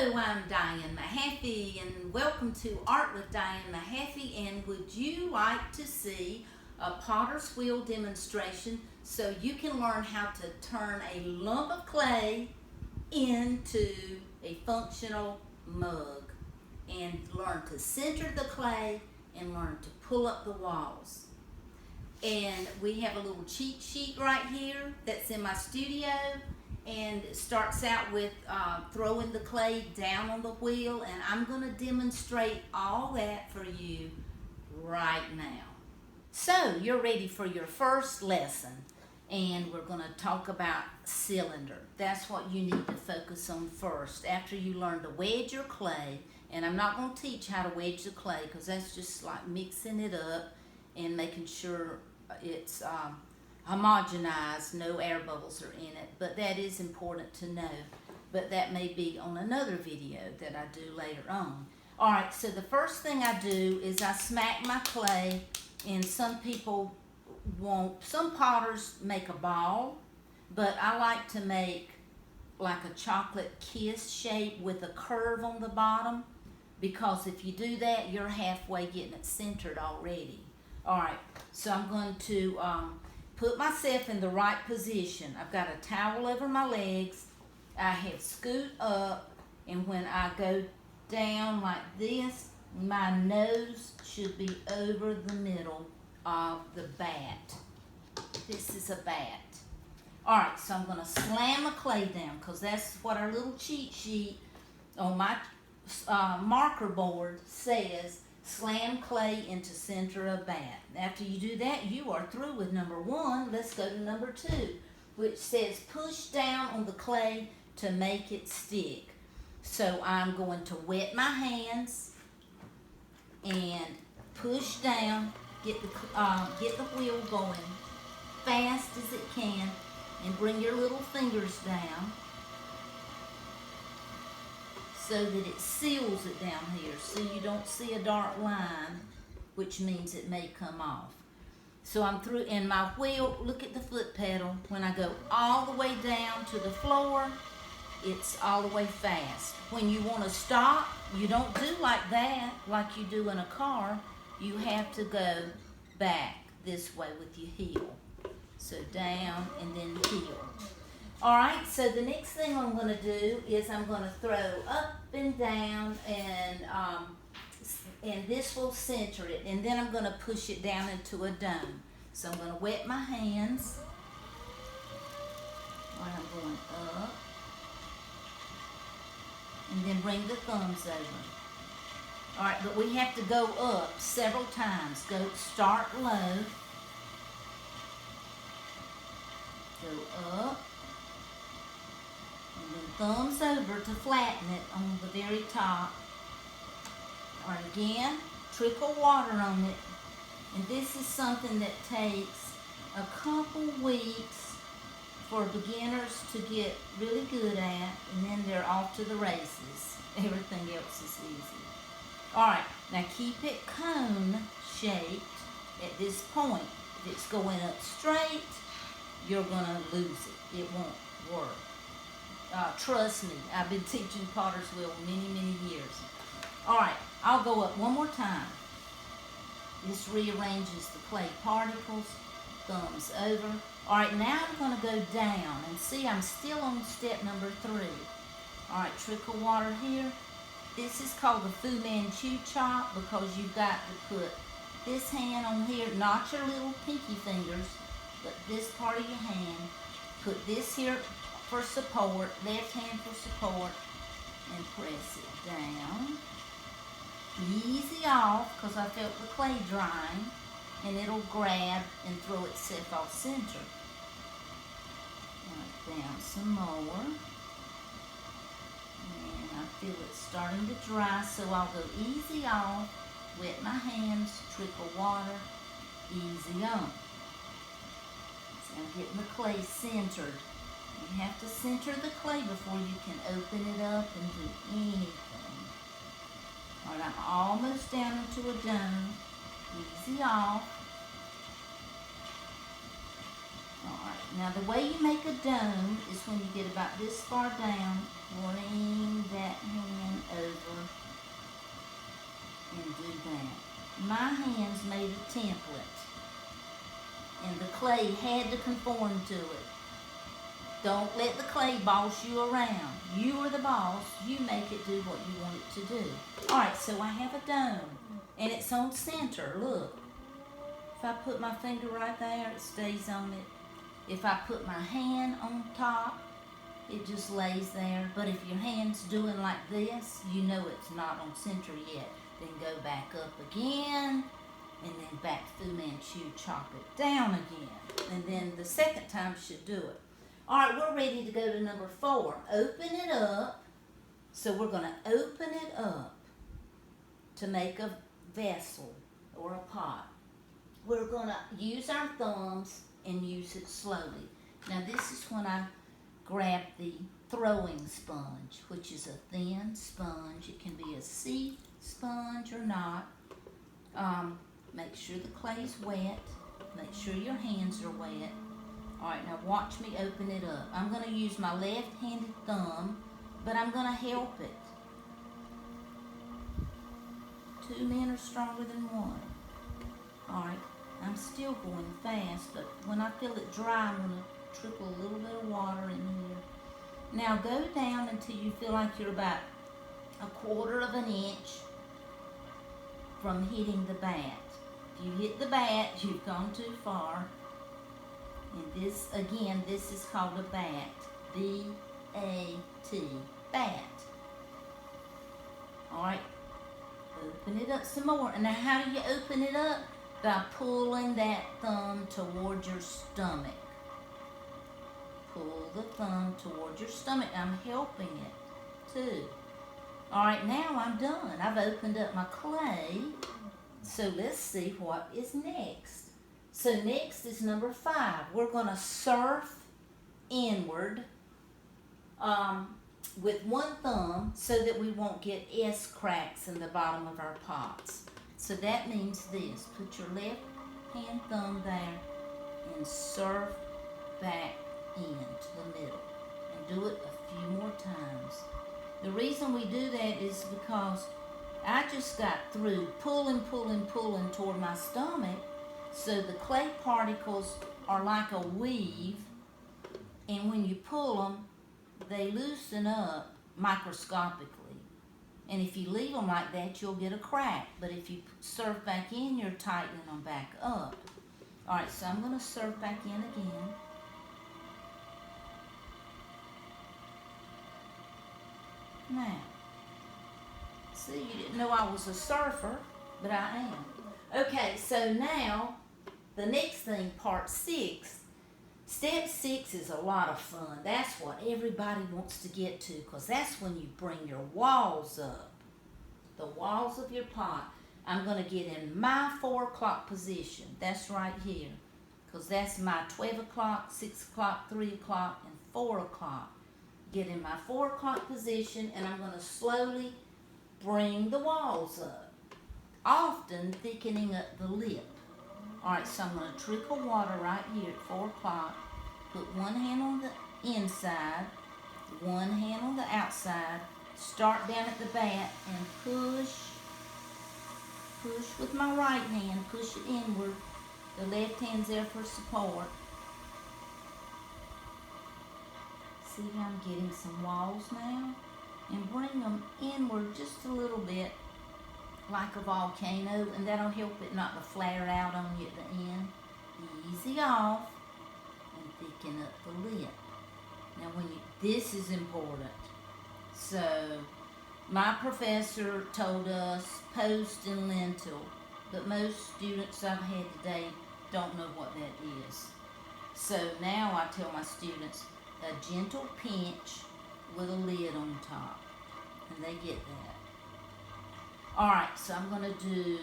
Hello, I'm Dianne Mahaffee and welcome to Art with Dianne Mahaffee. And would you like to see a potter's wheel demonstration so you can learn how to turn a lump of clay into a functional mug and learn to center the clay and learn to pull up the walls? And we have a little cheat sheet right here that's in my studio, and it starts out with throwing the clay down on the wheel, and I'm going to demonstrate all that for you right now. So you're ready for your first lesson, and we're going to talk about cylinder. That's what you need to focus on first after you learn to wedge your clay. And I'm not going to teach how to wedge the clay because that's just like mixing it up and making sure it's homogenized, no air bubbles are in it, but that is important to know. But that may be on another video that I do later on. Alright, so the first thing I do is I smack my clay, and some potters make a ball, but I like to make like a chocolate kiss shape with a curve on the bottom, because if you do that, you're halfway getting it centered already. Alright, so I'm going to put myself in the right position. I've got a towel over my legs. I have scoot up, and when I go down like this, my nose should be over the middle of the bat. This is a bat. Alright, so I'm going to slam my clay down because that's what our little cheat sheet on my marker board says. Slam clay into center of bat. After you do that, you are through with number one. Let's go to number two, which says push down on the clay to make it stick. So I'm going to wet my hands and push down, get the wheel going fast as it can, and bring your little fingers down so that it seals it down here so you don't see a dark line, which means it may come off. So I'm through, and my wheel, look at the foot pedal. When I go all the way down to the floor, it's all the way fast. When you want to stop, you don't do like that, like you do in a car. You have to go back this way with your heel. So down and then heel. Alright, so the next thing I'm going to do is I'm going to throw up and down, and this will center it. And then I'm going to push it down into a dome. So I'm going to wet my hands while I'm going up. And then bring the thumbs over. Alright, but we have to go up several times. Start low. Go up. And then thumbs over to flatten it on the very top. Alright, again, trickle water on it. And this is something that takes a couple weeks for beginners to get really good at, and then they're off to the races. Everything else is easy. Alright, now keep it cone shaped at this point. If it's going up straight, you're going to lose it. It won't work. Trust me, I've been teaching potter's wheel many years. Alright, I'll go up one more time. This rearranges the clay particles. Thumbs over. Alright, now I'm going to go down, and see, I'm still on step number 3. Alright, trickle water here. This is called the Fu Manchu chop because you've got to put this hand on here, not your little pinky fingers, but this part of your hand. Put this here for support, left hand for support, and press it down. Easy off, because I felt the clay drying, and it'll grab and throw itself off center. Right, down some more. And I feel it starting to dry, so I'll go easy off, wet my hands, trickle water, easy on. So I'm getting the clay centered. You have to center the clay before you can open it up and do anything. Alright, I'm almost down into a dome. Easy off. Alright, now the way you make a dome is when you get about this far down, bring that hand was made a template. And the clay had to conform to it. Don't let the clay boss you around. You are the boss. You make it do what you want it to do. Alright, so I have a dome. And it's on center. Look. If I put my finger right there, it stays on it. If I put my hand on top, it just lays there. But if your hand's doing like this, you know it's not on center yet. Then go back up again. And then back Fu Manchu, chop it down again. And then the second time should do it. Alright, we're ready to go to number 4. Open it up. So we're going to open it up to make a vessel or a pot. We're going to use our thumbs and use it slowly. Now this is when I grab the throwing sponge, which is a thin sponge. It can be a sea sponge or not. Make sure the clay's wet. Make sure your hands are wet. Alright, now watch me open it up. I'm going to use my left-handed thumb, but I'm going to help it. 2 men are stronger than one. Alright, I'm still going fast, but when I feel it dry, I'm going to trickle a little bit of water in here. Now go down until you feel like you're about 1/4 of an inch from hitting the bat. If you hit the bat, you've gone too far. And this, again, this is called a bat. B-A-T, bat. Alright, open it up some more. And now how do you open it up? By pulling that thumb toward your stomach. Pull the thumb toward your stomach. I'm helping it too. Alright, now I'm done. I've opened up my clay. So let's see what is next. So next is number 5. We're going to surf inward with one thumb so that we won't get S cracks in the bottom of our pots. So that means this. Put your left hand thumb there and surf back into the middle. And do it a few more times. The reason we do that is because I just got through pulling toward my stomach. So the clay particles are like a weave, and when you pull them, they loosen up microscopically. And if you leave them like that, you'll get a crack. But if you surf back in, you're tightening them back up. Alright, so I'm going to surf back in again. Now, see, you didn't know I was a surfer, but I am. Okay, so now, the next thing, part 6. Step 6 is a lot of fun. That's what everybody wants to get to, because that's when you bring your walls up. The walls of your pot. I'm going to get in my 4 o'clock position. That's right here. Because that's my 12 o'clock, 6 o'clock, 3 o'clock, and 4 o'clock. Get in my 4 o'clock position, and I'm going to slowly bring the walls up. Often thickening up the lip. Alright, so I'm going to trickle water right here at 4 o'clock. Put one hand on the inside, one hand on the outside. Start down at the bat and push with my right hand. Push it inward. The left hand's there for support. See how I'm getting some walls now? And bring them inward just a little bit, like a volcano, and that'll help it not to flare out on you at the end. Easy off and thicken up the lip. Now this is important. So my professor told us post and lentil, but most students I've had today don't know what that is. So now I tell my students a gentle pinch with a lid on top, and they get that. Alright, so I'm going to do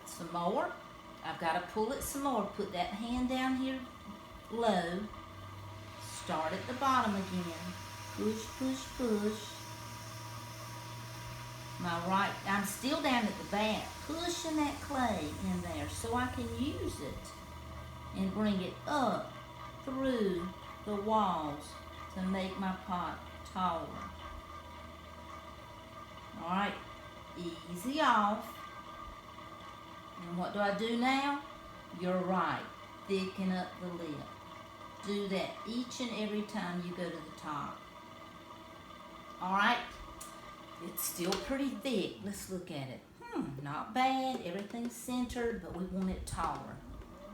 some more. I've got to pull it some more. Put that hand down here low. Start at the bottom again. Push. My right, I'm still down at the bat, pushing that clay in there so I can use it and bring it up through the walls to make my pot taller. Alright, easy off. And what do I do now? You're right. Thicken up the lip. Do that each and every time you go to the top. Alright? It's still pretty thick. Let's look at it. Not bad. Everything's centered, but we want it taller.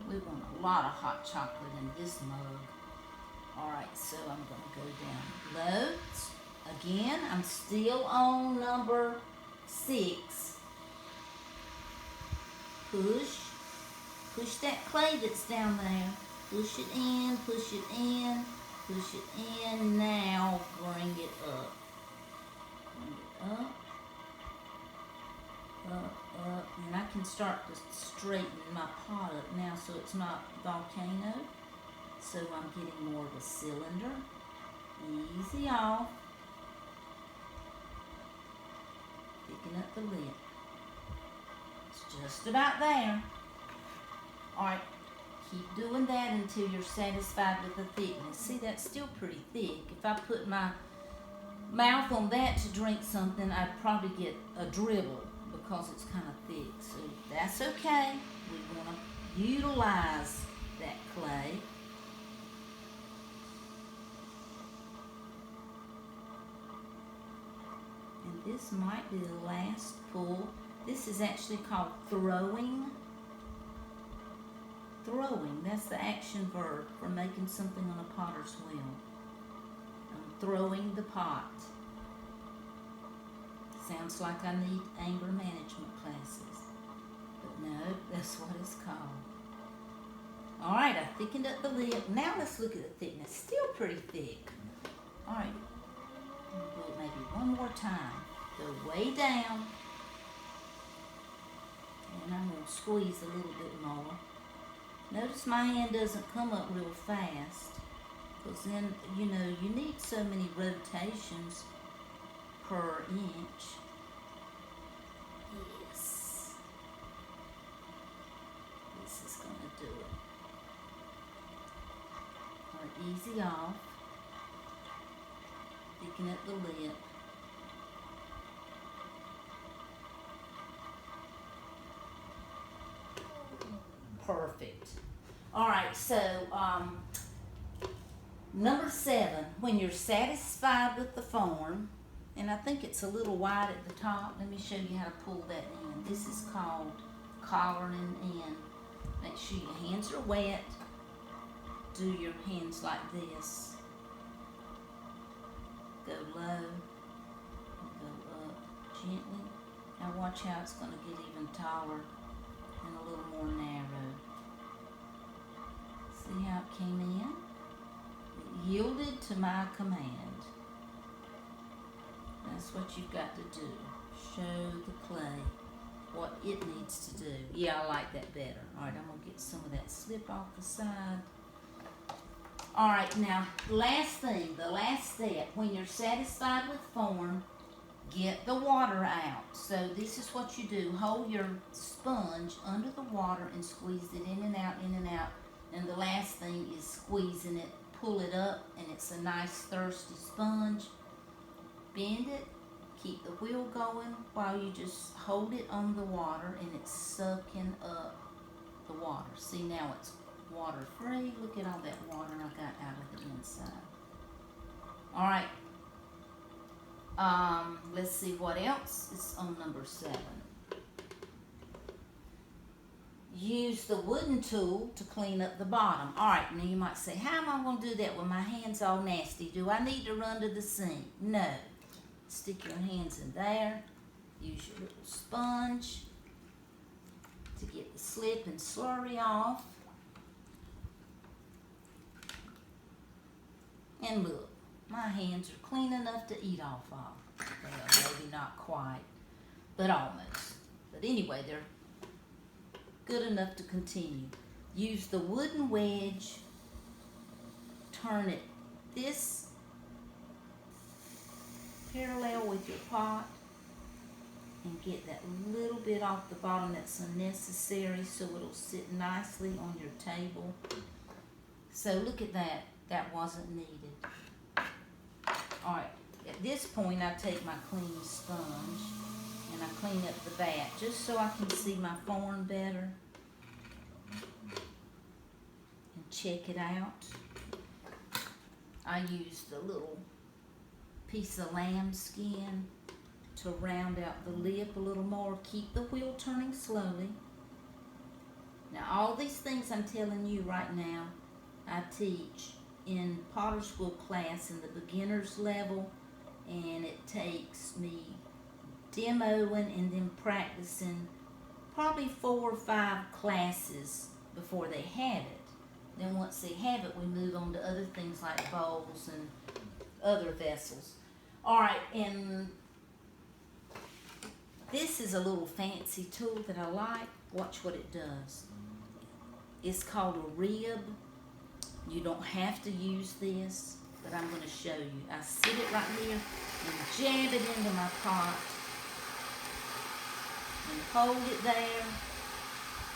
We want a lot of hot chocolate in this mug. Alright, so I'm going to go down low. Again, I'm still on number 6. Push that clay that's down there. Push it in, push it in, push it in. Now bring it up. Bring it up. Up. And I can start to straighten my pot up now so it's not volcano. So I'm getting more of a cylinder. Easy off. Picking up the lip. It's just about there. Alright, keep doing that until you're satisfied with the thickness. See, that's still pretty thick. If I put my mouth on that to drink something, I'd probably get a dribble because it's kind of thick. So that's okay. We want to utilize that clay. And this might be the last pull. This is actually called throwing. Throwing, that's the action verb for making something on a potter's wheel. I'm throwing the pot. Sounds like I need anger management classes. But no, that's what it's called. Alright, I thickened up the lip. Now let's look at the thickness. Still pretty thick. Alright, do it maybe one more time. Go way down. And I'm going to squeeze a little bit more. Notice my hand doesn't come up real fast, because then, you know, you need so many rotations per inch. Yes. This is going to do it. All right, easy off. Thicken up the lip. Perfect. All right, so number 7, when you're satisfied with the form, and I think it's a little wide at the top. Let me show you how to pull that in. This is called collaring in. Make sure your hands are wet. Do your hands like this. Go low, go up gently. Now watch how it's going to get even taller and a little more narrow. See how it came in? It yielded to my command. That's what you've got to do. Show the clay what it needs to do. Yeah, I like that better. All right, I'm going to get some of that slip off the side. All right, now, last thing, the last step. When you're satisfied with form, get the water out. So this is what you do. Hold your sponge under the water and squeeze it in and out, in and out. And the last thing is squeezing it. Pull it up, and it's a nice thirsty sponge. Bend it. Keep the wheel going while you just hold it on the water, and it's sucking up the water. See, now it's water free. Look at all that water I got out of the inside. All right. Let's see what else is on number 7. Use the wooden tool to clean up the bottom. All right, now you might say, how am I going to do that when my hand's all nasty? Do I need to run to the sink? No. Stick your hands in there. Use your little sponge to get the slip and slurry off. And look, my hands are clean enough to eat off of. Well, maybe not quite, but almost. But anyway, they're good enough to continue. Use the wooden wedge. Turn it this parallel with your pot and get that little bit off the bottom that's unnecessary so it'll sit nicely on your table. So look at that. That wasn't needed. Alright, at this point I take my clean sponge and I clean up the bat just so I can see my form better and check it out. I use the little piece of lamb skin to round out the lip a little more. Keep the wheel turning slowly. Now all these things I'm telling you right now, I teach in Potter School class in the beginner's level, and it takes me demoing and then practicing probably 4 or 5 classes before they have it. Then once they have it, we move on to other things like bowls and other vessels. Alright, and this is a little fancy tool that I like. Watch what it does. It's called a rib. You don't have to use this, but I'm going to show you. I sit it right here and jab it into my pot and hold it there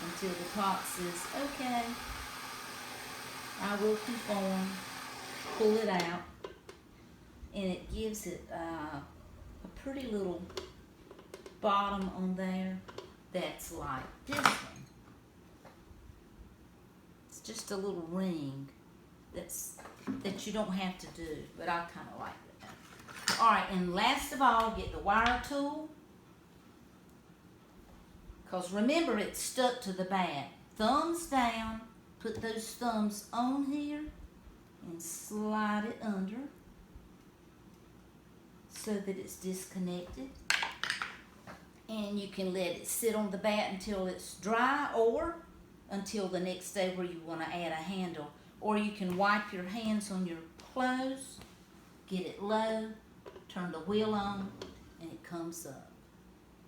until the pot says, okay, I will conform. Pull it out, and it gives it a pretty little bottom on there that's like this one. It's just a little ring that you don't have to do, but I kind of like that. All right, and last of all, get the wire tool, because remember it's stuck to the bat. Thumbs down, put those thumbs on here and slide it under so that it's disconnected. And you can let it sit on the bat until it's dry, or until the next day where you want to add a handle. Or you can wipe your hands on your clothes, get it low, turn the wheel on, and it comes up.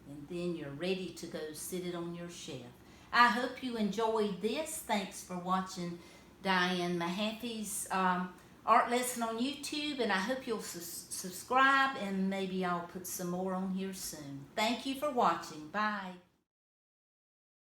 And then you're ready to go sit it on your shelf. I hope you enjoyed this. Thanks for watching Dianne Mahaffee's art lesson on YouTube, and I hope you'll subscribe, and maybe I'll put some more on here soon. Thank you for watching. Bye.